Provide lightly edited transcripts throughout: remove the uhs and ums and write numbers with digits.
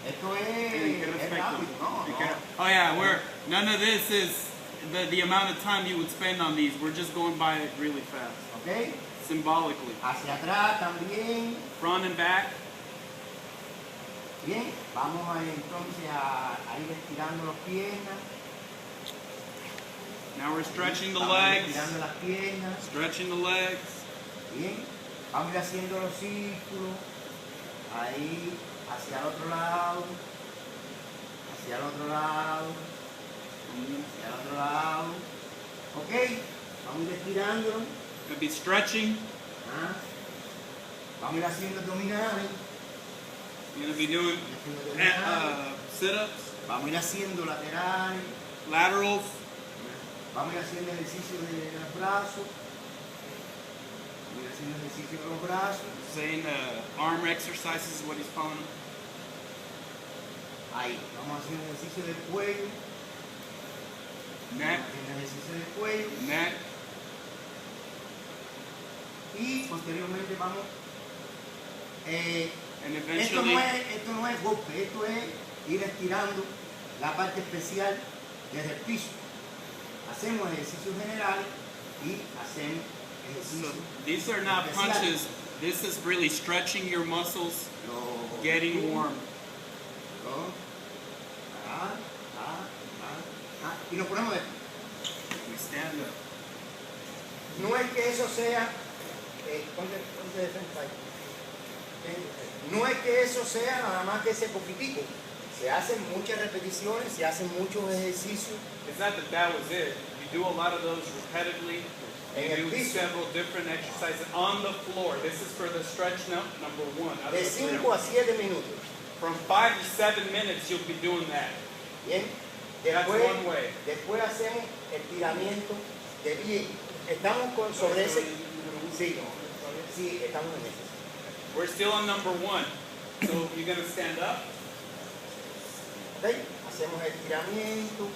Esto ¿En qué es respecto? rápido, no, ¿En qué- no. Oh yeah, none of this is the amount of time you would spend on these. We're just going by it really fast, ¿Ok? symbolically. Hacia atrás también. Front and back. Bien, vamos entonces a ir estirando las piernas. Now we're stretching the Vamos a ir legs. estirando las piernas. Stretching the legs. Bien, vamos a ir haciendo los círculos. Ahí, hacia el otro lado. Hacia el otro lado. Hacia el otro lado. Ok, vamos a ir estirándolo. Gonna be stretching. Ah. Vamos a ir haciendo abdominales. You're gonna be doing sit-ups, Vamos a ir haciendo laterales. laterals. Vamos a ir haciendo ejercicio de los brazos. Vamos a ir haciendo ejercicio de los brazos. Saying arm exercises is what he's calling them. Ahí. Vamos a hacer ejercicio del cuello. Neck, Vamos a hacer ejercicio del cuello. neck. Y posteriormente vamos. And Esto eventually, no es golpe, esto es ir estirando la parte especial desde el piso. Hacemos ejercicios generales y hacemos so ejercicios these are not especiales. punches. This is really stretching your muscles, Lo- getting warm. lo- y lo ponemos de We stand up. no es que eso sea ponte de frente ahí. No es que eso sea nada más que ese poquitico. Se hacen muchas repeticiones, se hacen muchos ejercicios It's not that was it. You do a lot of those repetitively. en You el do piso several different exercises on the floor. This is for the stretch number one. out of de the three. 5 a 7 minutos. From 5 to 7 minutes, you'll be doing that. Bien, That's después, one way. después hacemos estiramiento de pie. Estamos sobre ese. Sí, sí, estamos en ese. We're still on number one. So you're going to stand up. ¿Ok? Hacemos estiramiento,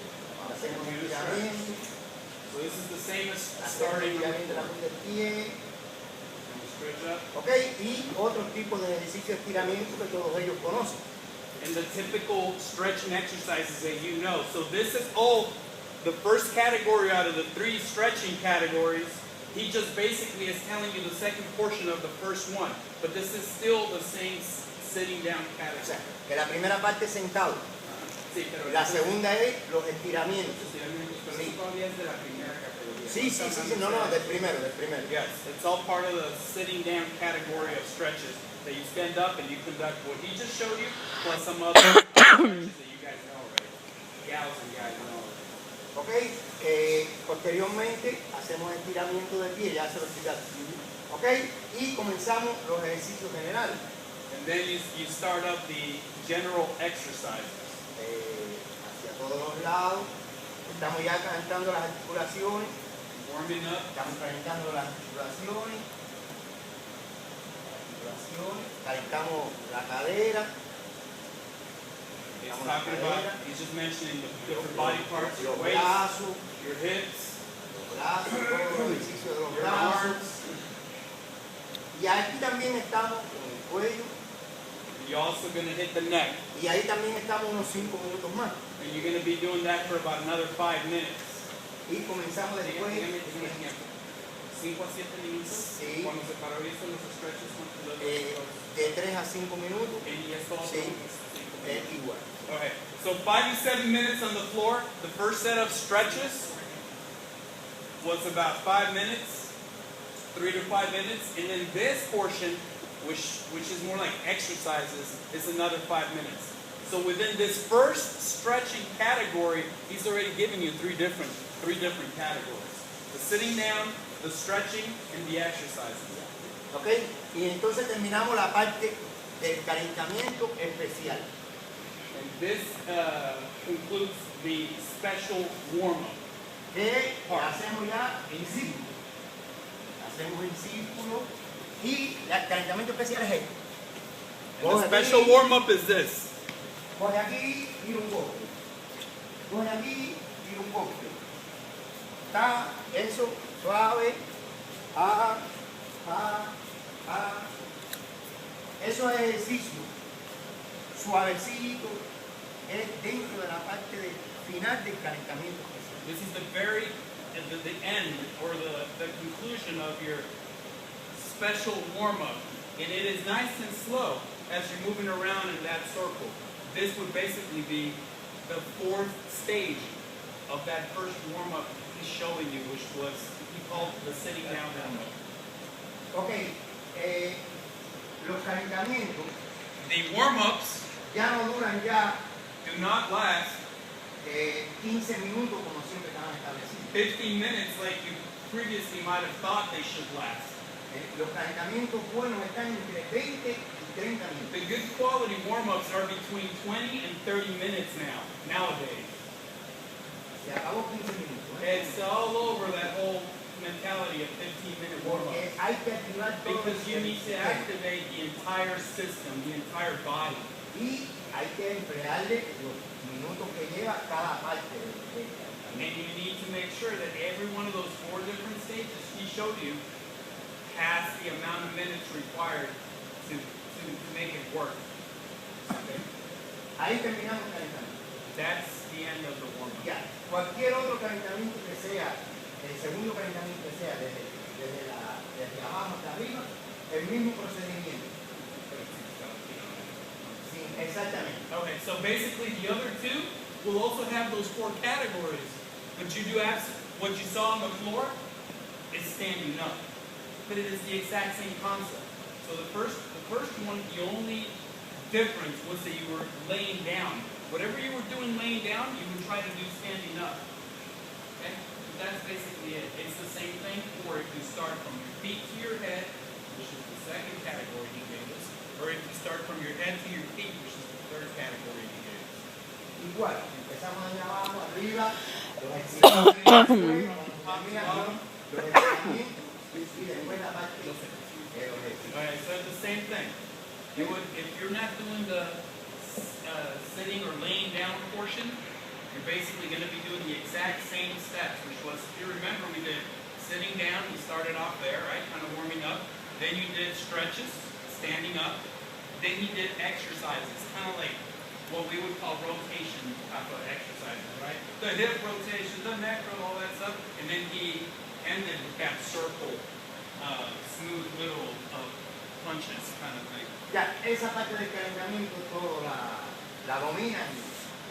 hacemos estiramiento, So this is the same as hacemos starting estiramiento de la number punta del pie. four. Stretch up. ¿Ok? Y otros tipos de ejercicios de estiramiento que todos ellos conocen. And the typical stretching exercises that you know. So this is the first category out of the 3 stretching categories. He just basically is telling you the second portion of the first one. But this is still the same sitting down O category. sea, que la primera parte es sentado, Sí, pero la segunda es los estiramientos. pero eso todavía es de la primera categoría. Sí, sí, sí, sí, no, no, del primero, del primero. Yes, it's all part of the sitting down category of stretches that you stand up and you conduct what he just showed you, plus some other stretches that you guys know already. Gals and guys know already. ¿Ok? Posteriormente hacemos estiramiento de pie, ya se lo explicaste. ¿Ok? Y comenzamos los ejercicios generales. And then you start up the general exercises. Hacia todos los lados. Estamos ya calentando las articulaciones. Warming up. Estamos calentando las articulaciones. Calentamos la cadera. He's talking about, he's just mentioning the different body parts, your Los waist, brazos, your hips, los brazos, todos los ejercicios de los your brazos. arms. Y aquí también estamos con el cuello. You're also going to hit the neck. Y ahí también estamos unos 5 minutos más. And you're going to be doing that for about another 5 minutes. Y comenzamos después. Dígame tiempo. 5 a 7 minutos. Sí. Cuando se paró esto, los stretches, De 3 a 5 minutos. y esto Sí. Igual. Okay, so 5 to 7 minutes on the floor. The first set of stretches was about 5 minutes, 3 to 5 minutes, and then this portion, which is more like exercises, is another 5 minutes. So within this first stretching category, he's already given you three different categories: the sitting down, the stretching, and the exercises. ¿Ok? Y entonces terminamos la parte del calentamiento especial. And this concludes the special warm-up. Que hacemos ya en círculo. Hacemos en círculo. Y el calentamiento especial es este. And the special warm-up is this. Coge aquí y un golpe. Coge aquí y un golpe. Está eso, suave. Esos ejercicios suavecito, es dentro de la parte final del calentamiento especial. This is the end or the conclusion of your special warm-up. And it is nice and slow as you're moving around in that circle. This would basically be the fourth stage of that first warm-up he's showing you, which was, he called the sitting down warm-up. Ok, los calentamientos The warm-ups ya no duran ya do not last 15 minutos como siempre estaban establecidos. 15 minutes like you previously might have thought they should last. Los calentamientos buenos están entre 20 y 30 minutos. The good quality warm-ups are between 20 and 30 minutes nowadays. Se acabó 15 minutos. It's all over that whole mentality of 15-minute Porque warm-ups. hay que activar todo Because you el need to sistema. activate the entire system, the entire body. Y hay que emplearle los minutos que lleva cada parte del And calentamiento. you need to make sure that every one of those 4 different stages he showed you has the amount of minutes required to make it work. Okay? Ahí terminamos el calentamiento. That's the end of the warm-up. Ya, cualquier otro calentamiento que sea, el segundo calentamiento que sea desde abajo hasta arriba, el mismo procedimiento. Sí, exactamente. Okay, so basically the other 2 will also have those 4 categories. But you do have what you saw on the floor is standing up. But it is the exact same concept. So the first one, the only difference was that you were laying down. Whatever you were doing laying down, you would try to do standing up. Okay? That's basically it. It's the same thing for if you start from your feet to your head, which is the second category he gave us, or if you start from your head to your feet, which is the third category he gave us. Igual, empezamos de abajo, arriba, los estiramientos, los estiramientos, y después la parte de los ejercicios. Alright, so it's the same thing. You would, if you're not doing the sitting or laying down portion, you're basically going to be doing the exact same steps, which was, if you remember, we did sitting down, you started off there, right, kind of warming up. Then you did stretches, standing up. Then you did exercises, kind of like what we would call rotation type of exercises, right? The hip rotation, the neck roll, all that stuff. And then he ended with that circle, smooth little punches kind of thing. Ya, esa parte del calentamiento todo la dominan y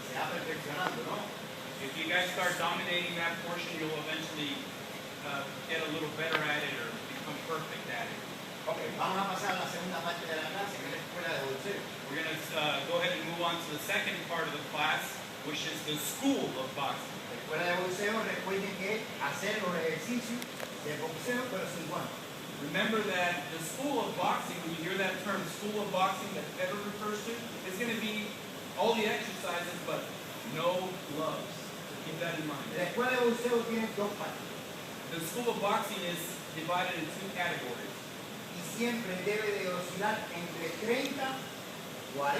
se va perfeccionando, ¿no? If you guys start dominating that portion, you'll eventually get a little better at it or become perfect at it. Ok, vamos a pasar a la segunda parte de la clase, que es la escuela de boxeo. We're going to go ahead and move on to the second part of the class, which is the school of boxing. La escuela de boxeo, recuerden que es hacer los ejercicios de boxeo, pero sin guantes. Remember that the school of boxing, when you hear that term, school of boxing that Pedro refers to, is going to be all the exercises, but no gloves. So keep that in mind. La escuela de boxeo tiene dos partes The school of boxing is divided in 2 categories. y siempre debe de oscilar entre 30, 40,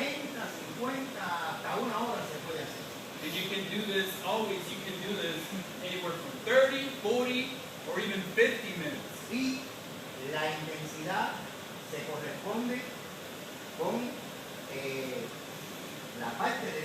50, hasta una hora se puede hacer. And you can do this, always you can do this anywhere from 30, 40, or even 50 minutes. Y la intensidad se corresponde con la parte del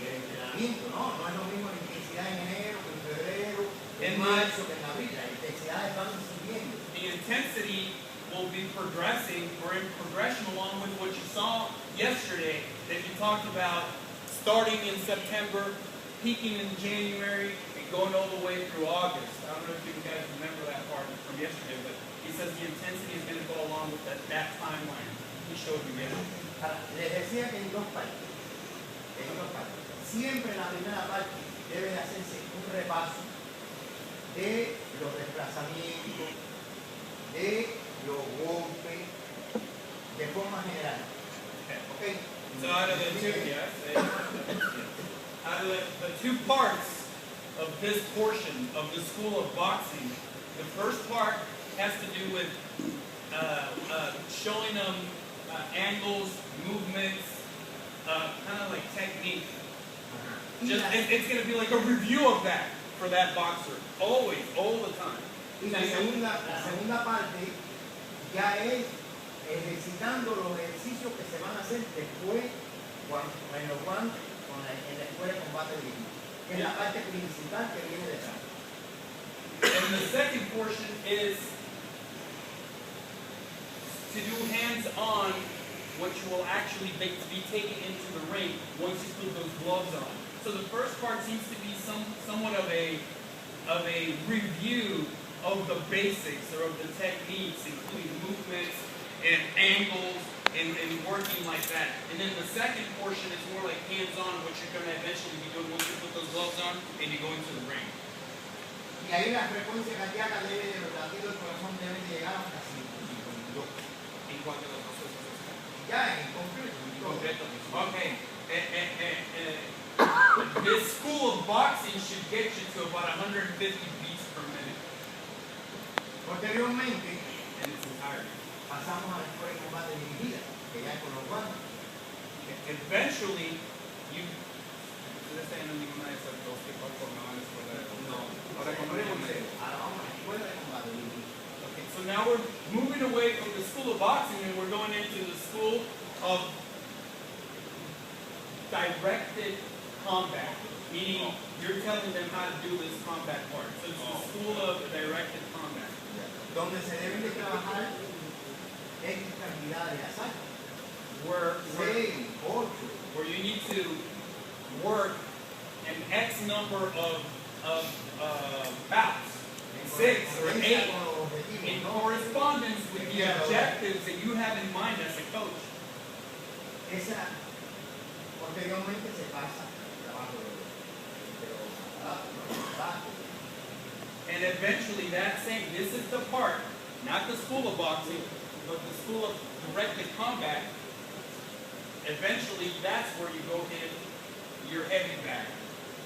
entrenamiento, ¿no? No es lo mismo la intensidad en enero que en febrero, en marzo que en abril. Las intensidades van subiendo. The intensity will be progressing or in progression along with what you saw yesterday that you talked about starting in September, peaking in January, and going all the way through August. I don't know if you guys remember that part from yesterday, but he says the intensity is going to go along with that timeline he showed you yesterday. Ahora, les decía que en dos partes. Siempre en la primera parte debe de hacerse un repaso de los desplazamientos, de los golpes, de forma general. Okay. So out of the 2, yes, out of the 2 parts of this portion of the school of boxing, the first part has to do with showing them angles, movements, kind of like technique. It's going to be like a review of that for that boxer, always, all the time. Y la segunda parte ya es ejercitando los ejercicios que se van a hacer después en los guantes en la escuela de combate dirigido, que es la parte principal que viene detrás. And the second portion is to do hands-on what you will actually be taken into the ring once you put those gloves on. So the first part seems to be somewhat of a review of the basics or of the techniques, including movements and angles and working like that. And then the second portion is more like hands-on, what you're going to eventually be doing once you put those gloves on and you go into the ring. Y ahí la frecuencia cardíaca de los latidos del corazón deben llegar hasta 52. En cuanto a los procesos. Ya en concreto. Okay. This school of boxing should get you to about 150 beats per minute. Posteriormente, In its entirety. pasamos a la escuela de combate dirigida, que ya es con los guantes. Eventually, ustedes están en ninguna de esas dos que formaban la escuela de combate. Ahora vamos a la escuela de combate dirigida. Okay, so now we're moving away from the school of boxing and we're going into the school of directed combat, meaning you're telling them how to do this combat part. So it's the school of directed combat. Donde se deben de trabajar X cantidad de asaltos. Where 6, 8. you need to work an X number of bouts, 6 or 8, in correspondence with the objectives that you have in mind as a coach. Esa posteriormente se pasa al trabajo de los aparatos. And eventually this is the part, not the school of boxing, but the school of directed combat. Eventually that's where you go hit your heavy bag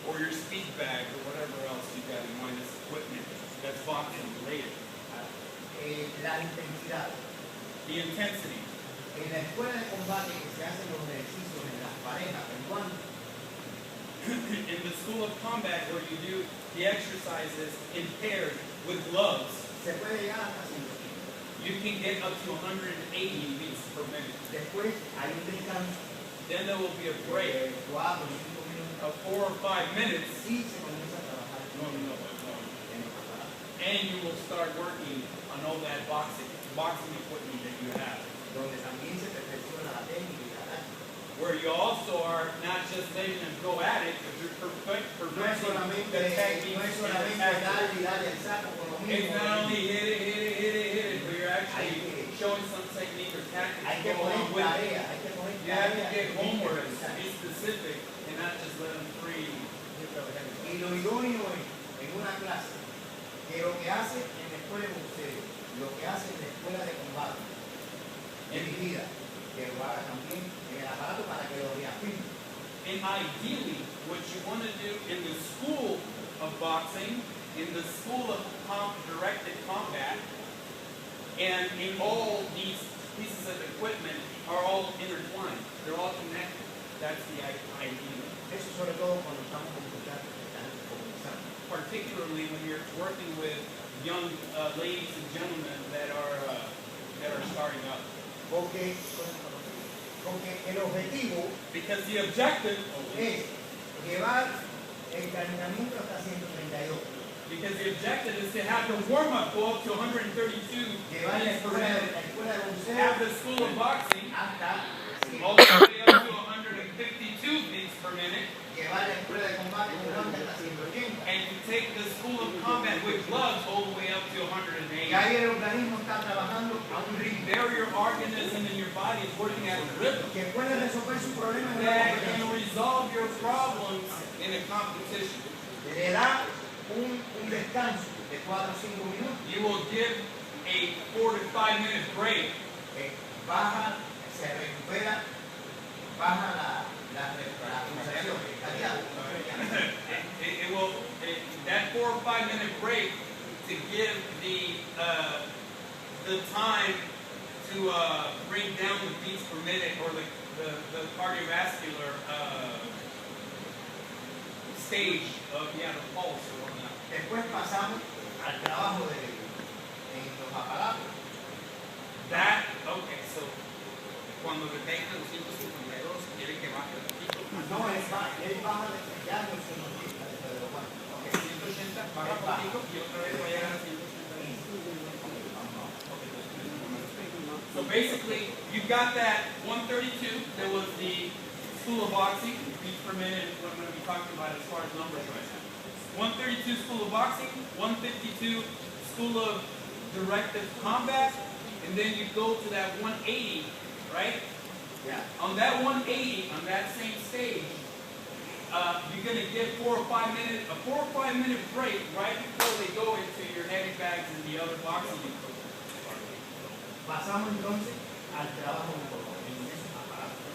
or your speed bag or whatever else you got in mind, this equipment that's boxing related. La intensidad. The intensity. En la escuela de combate que se hacen los ejercicios en las parejas, en guantes, In the school of combat where you do the exercises in pairs with gloves, se puede llegar hasta 100. you can get up to 180 beats per minute. Después hay un descanso Then there will be a break de 4 o 5 minutos of 4 or 5 minutes, y se comienza a trabajar en los aparatos. and you will start working on all that boxing equipment that you have. Donde también se perfecciona la técnica y la táctica. Where you also are not just letting them go at it, but you're perfecting No es solamente, the techniques no es and the solamente tactics. darle y darle el saco con lo mismo. It's not only hit it, but you're actually showing some technique or tactics Hay to que go poner along with it. tarea, hay que poner You have to tarea. get homework, be specific, and not just let them free. Y lo idóneo es, en una clase, que lo que hace en la escuela de boxeo, lo que hace en la escuela de combate, dirigida, que lo haga también en el aparato para que lo reafirme. And ideally, what you want to do in the school of boxing, in the school of directed combat, and in all these pieces of equipment are all intertwined. They're all connected. That's the idea. Eso sobre todo cuando estamos con muchachos que están comenzando. Particularly when you're working with young ladies and gentlemen that are starting up. Porque el objetivo Because the objective es llevar el calentamiento hasta 132. Because the objective is to have the warm-up go up to 132 Llevar la beats per escuela minute. de boxeo Have the school of boxing hasta all the way up to 152 beats per minute. llevar la escuela de combate con guantes hasta 180. And to take the school of combat with gloves all the way up to 180. Y ahí el organismo está trabajando a un ritmo There your organism in your body is working at a rhythm que puede resolver su problema en una that competencia. can resolve your problems in a competition. Le da un descanso de 4 o 5 minutos. You will give a 4 to 5 minute break. Baja, se recupera, baja la pulsación cardíaca. It will that 4 or 5 minute break to give the time to bring down the beats per minute or the cardiovascular stage of the pulse or whatnot. Después pasamos al trabajo en los aparatos. That Okay, so cuando detecta 252, quiere que baje un poquito. No, él baja ya no se nos quita después de los guantes. Ok, 180, baja un poquito y otra vez va a llegar a 180. So basically, you got that 132. There was the School of Boxing. Beats per minute is what I'm going to be talking about as far as numbers right now. 132 School of Boxing, 152 School of Directive Combat, and then you go to that 180, right? Yeah. On that 180, on that same stage, you're going to get a 4 or 5 minute break right before they go into your heavy bags and the other boxing equipment. Pasamos entonces al trabajo en esos aparatos.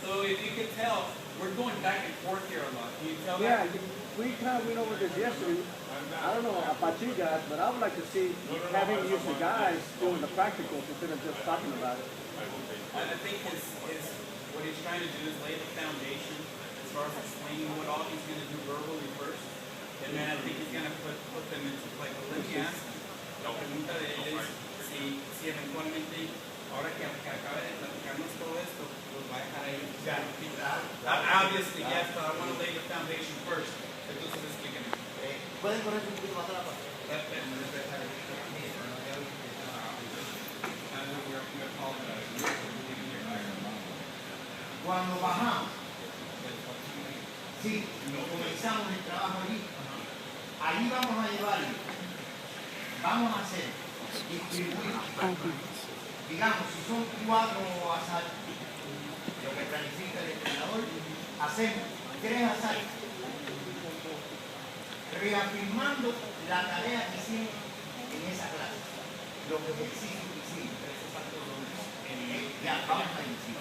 So if you can tell, we're going back and forth here a lot. Can you tell Yeah, that? we kind of went over this yesterday. I don't know about you guys, but I would like to see having use the guys doing the practicals instead of just talking about it. I think his what he's trying to do is lay the foundation as far as explaining what all he's going to do verbally first. And then I think he's going to put them into like Olympians. La pregunta de él es si eventualmente, ahora que acabe de platicarnos todo esto, los va a dejar ahí. Obviously, yes, but I want to lay the foundation first. Entonces explíquenme. ¿Pueden correr un poquito más atrás? Cuando bajamos, sí, comenzamos el trabajo allí. Allí vamos a llevarlo. Vamos a hacer, distribuir. Digamos, si son 4 asaltos, lo que planifica el entrenador, hacemos 3 asaltos. Reafirmando la tarea que hicimos en esa clase. Los ejercicios que hicimos. Ya, vamos a iniciar.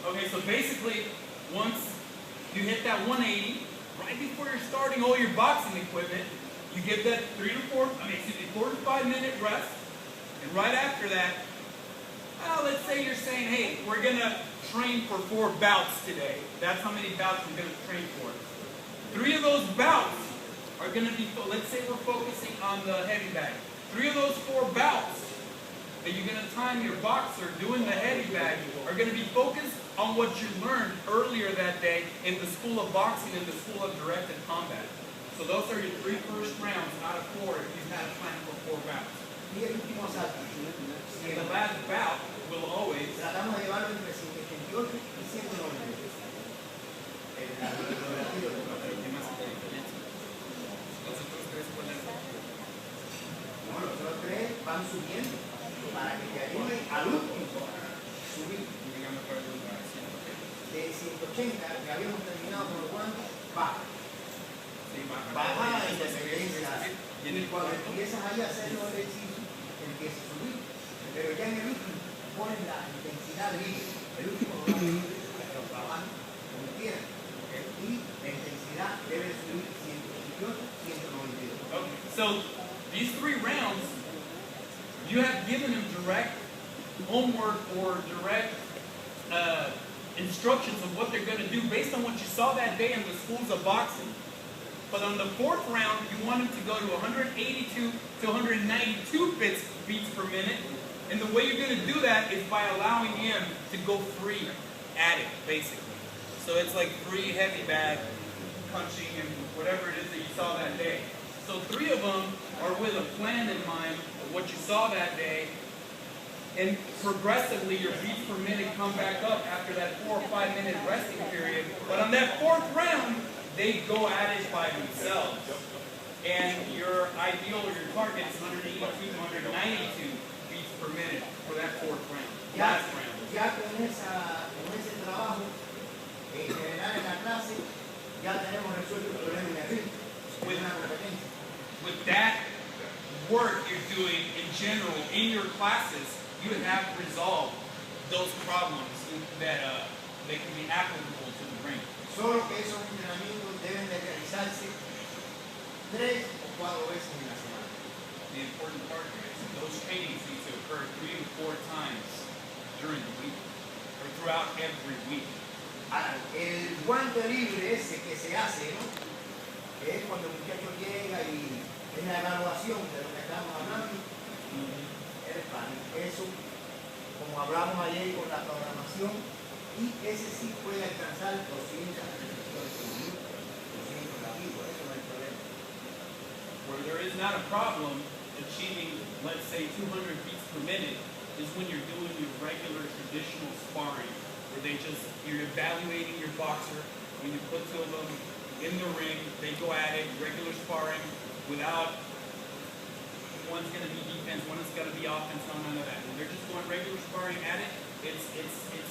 Okay, so basically, once you hit that 180, right before you're starting all your boxing equipment, you give that 4 to 5 minute rest, and right after that, let's say you're saying, hey, we're gonna train for 4 bouts today. That's how many bouts we're gonna train for. 3 of those bouts are gonna be, let's say we're focusing on the heavy bag. 3 of those 4 bouts that you're going to time your boxer doing the heavy bag are going to be focused on what you learned earlier that day in the School of Boxing and the School of Directed Combat. So those are your 3 first rounds out of 4 if you've had a plan for 4 bouts. Y el último asalto. And the last bout will always... Tratamos de llevarlo entre 188 y 198. No, los otros 3 van subiendo para que te ayuden al último subir. De 180 que habíamos terminado con los guantes, baja. Baja la independencia. Y cuando empiezas ahí a hacer los ejercicios, empiezas a subir. Pero ya en el último pones la intensidad libre. El último no lo trabajan como quieran. Y la intensidad debe subir 188, 192. Okay. So these 3 rounds, you have given them direct homework or direct instructions of what they're going to do based on what you saw that day in the schools of boxing. But on the 4th round, you want them to go to 182 to 192 beats per minute. And the way you're going to do that is by allowing him to go free at it, basically. So it's like free heavy bag, punching, and whatever it is that you saw that day. So 3 of them are with a plan in mind of what you saw that day, and progressively your beats per minute come back up after that 4 or 5 minute resting period. But on that 4th round, they go at it by themselves. And your ideal or your target is 182, 192 beats per minute for that 4th round. Last round. Ya con ese trabajo en general en la clase, ya tenemos resuelto el problema en el ritmo. Es una competencia. With that work you're doing in general in your classes, you have resolved those problems that can be applicable to the ring. Solo que esos entrenamientos deben de realizarse 3 o 4 veces en la semana. The important part here is those trainings need to occur 3 to 4 times during the week or throughout every week. Ahora, el guante libre ese que se hace, ¿no? Que es cuando el muchacho llega y es la evaluación de lo que estamos hablando, el sparring. Eso, como hablamos ayer con la programación, y ese sí puede alcanzar 200 repeticiones por minuto, 200 rápido, eso no es el problema. Where there is not a problem achieving, let's say, 200 beats per minute is when you're doing your regular traditional sparring, where you're evaluating your boxer. When you put two of them in the ring, they go at it, regular sparring, without one's going to be defense, one is going to be offense, none of that. When they're just going regular sparring at it, it's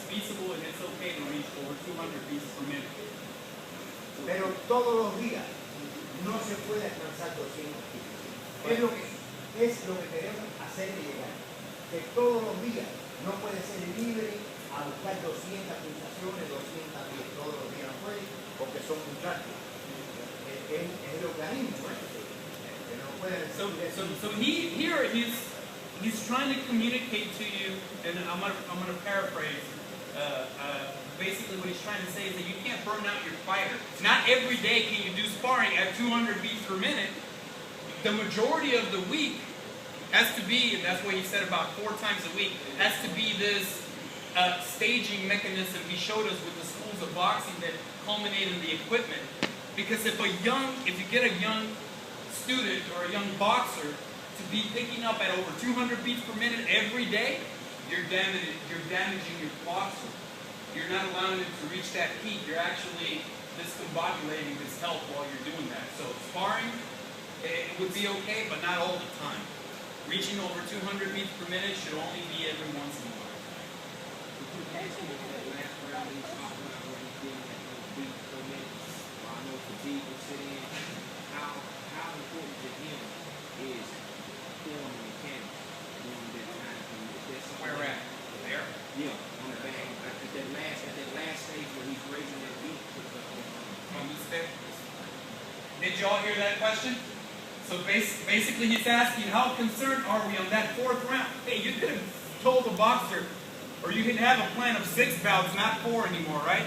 feasible and it's okay to reach over 200 beats per minute. Pero todos los días no se puede alcanzar 200 beats. Es lo que queremos hacer llegar. Que todos los días no puede ser libre a buscar 200 pulsaciones, 200 beats. Todos los días no puede, porque son muchachos. Es el organismo, que no puede So he's trying to communicate to you, and I'm gonna paraphrase. Basically, what he's trying to say is that you can't burn out your fighter. Not every day can you do sparring at 200 beats per minute. The majority of the week has to be, and that's what he said about 4 times a week, has to be this staging mechanism he showed us with the schools of boxing that culminate in the equipment. Because if you get a young student or a young boxer to be picking up at over 200 beats per minute every day, you're damaging your boxer. You're not allowing him to reach that peak. You're actually discombobulating his health while you're doing that. So sparring, it would be okay, but not all the time. Reaching over 200 beats per minute should only be every once in a while. How important to him is form mechanics during that time? Where at? There? Yeah, on the back. At that last stage where he's raising that beat. On the step. Did you all hear that question? So basically he's asking, how concerned are we on that 4th round? Hey, you could have told the boxer, or you could have a plan of 6 bouts, not 4 anymore, right?